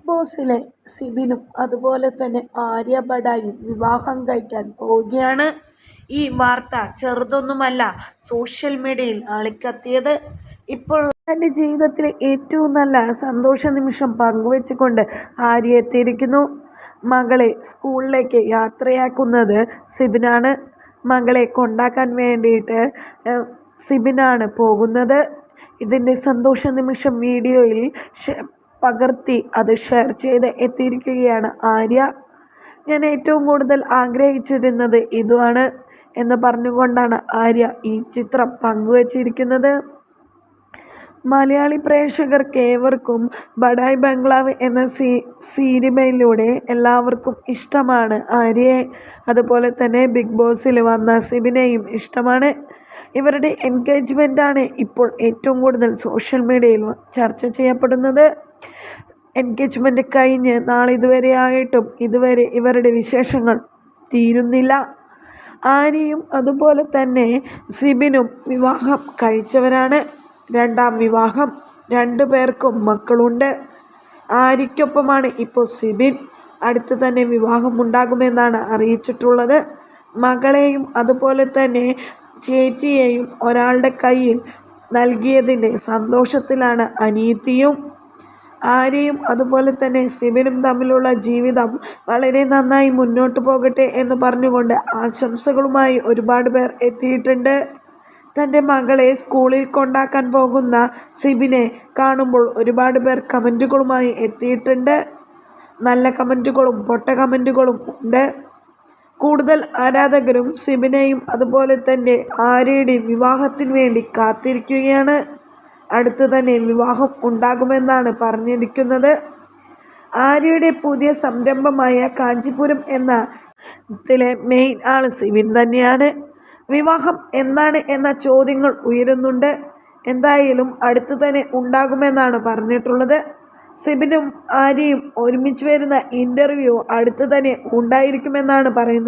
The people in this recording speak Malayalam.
ബോസിലെ സിബിനും അതുപോലെ തന്നെ ആര്യ ബഡായും വിവാഹം കഴിക്കാൻ പോവുകയാണ്. ഈ വാർത്ത ചെറുതൊന്നുമല്ല, സോഷ്യൽ മീഡിയയിൽ ആളിക്കത്തിയത്. ഇപ്പോൾ തൻ്റെ ജീവിതത്തിലെ ഏറ്റവും നല്ല സന്തോഷ നിമിഷം പങ്കുവെച്ചുകൊണ്ട് ആര്യ എത്തിയിരിക്കുന്നു. മകളെ സ്കൂളിലേക്ക് യാത്രയാക്കുന്നത് സിബിനാണ്. മകളെ കൊണ്ടാക്കാൻ വേണ്ടിയിട്ട് സിബിനാണ് പോകുന്നത്. ഇതിൻ്റെ സന്തോഷ നിമിഷം വീഡിയോയിൽ പകർത്തി അത് ഷെയർ ചെയ്ത് എത്തിയിരിക്കുകയാണ് ആര്യ. ഞാൻ ഏറ്റവും കൂടുതൽ ആഗ്രഹിച്ചിരുന്നത് ഇതുമാണ് എന്ന് പറഞ്ഞുകൊണ്ടാണ് ആര്യ ഈ ചിത്രം പങ്കുവച്ചിരിക്കുന്നത്. മലയാളി പ്രേക്ഷകർക്ക് ഏവർക്കും ബഡായ് ബംഗ്ലാവ് എന്ന സിനിമയിലൂടെ എല്ലാവർക്കും ഇഷ്ടമാണ് ആര്യയെ. അതുപോലെ തന്നെ ബിഗ് ബോസിൽ വന്ന സിബിനെയും ഇഷ്ടമാണ്. ഇവരുടെ എൻഗേജ്മെൻ്റാണ് ഇപ്പോൾ ഏറ്റവും കൂടുതൽ സോഷ്യൽ മീഡിയയിൽ ചർച്ച ചെയ്യപ്പെടുന്നത്. എൻഗേജ്മെൻറ്റ് കഴിഞ്ഞ് നാളിതുവരെ ആയിട്ടും ഇതുവരെ ഇവരുടെ വിശേഷങ്ങൾ തീരുന്നില്ല. ആര്യയും അതുപോലെ തന്നെ സിബിനും വിവാഹം കഴിച്ചവരാണ്. രണ്ടാം വിവാഹം. 2 പേർക്കും മക്കളുണ്ട്. ആര്യയ്ക്കൊപ്പമാണ് ഇപ്പോൾ സിബിൻ. അടുത്ത് തന്നെ വിവാഹം ഉണ്ടാകുമെന്നാണ് അറിയിച്ചിട്ടുള്ളത്. മകളെയും അതുപോലെ തന്നെ ചേച്ചിയെയും ഒരാളുടെ കയ്യിൽ നൽകിയതിൻ്റെ സന്തോഷത്തിലാണ് അനിയത്തിയും. ആര്യയും അതുപോലെ തന്നെ സിബിനും തമ്മിലുള്ള ജീവിതം വളരെ നന്നായി മുന്നോട്ട് പോകട്ടെ എന്ന് പറഞ്ഞുകൊണ്ട് ആശംസകളുമായി ഒരുപാട് പേർ എത്തിയിട്ടുണ്ട്. തൻ്റെ മകളെ സ്കൂളിൽ കൊണ്ടാക്കാൻ പോകുന്ന സിബിനെ കാണുമ്പോൾ ഒരുപാട് പേർ കമൻറ്റുകളുമായി എത്തിയിട്ടുണ്ട്. നല്ല കമൻറ്റുകളും പൊട്ട കമൻറ്റുകളും ഉണ്ട്. കൂടുതൽ ആരാധകരും സിബിനെയും അതുപോലെ തന്നെ ആര്യയുടെയും വിവാഹത്തിന് വേണ്ടി കാത്തിരിക്കുകയാണ്. അടുത്തു തന്നെ വിവാഹം ഉണ്ടാകുമെന്നാണ് പറഞ്ഞിരിക്കുന്നത്. ആര്യയുടെ പുതിയ സംരംഭമായ കാഞ്ചീപുരം എന്ന ത്തിലെ മെയിൻ ആൾ സിബിൻ തന്നെയാണ്. വിവാഹം എന്നാണ് എന്ന ചോദ്യങ്ങൾ ഉയരുന്നുണ്ട്. എന്തായാലും അടുത്തു തന്നെ ഉണ്ടാകുമെന്നാണ് പറഞ്ഞിട്ടുള്ളത്. സിബിനും ആര്യയും ഒരുമിച്ച് വരുന്ന ഇൻ്റർവ്യൂ അടുത്തു തന്നെ ഉണ്ടായിരിക്കുമെന്നാണ് പറയുന്നത്.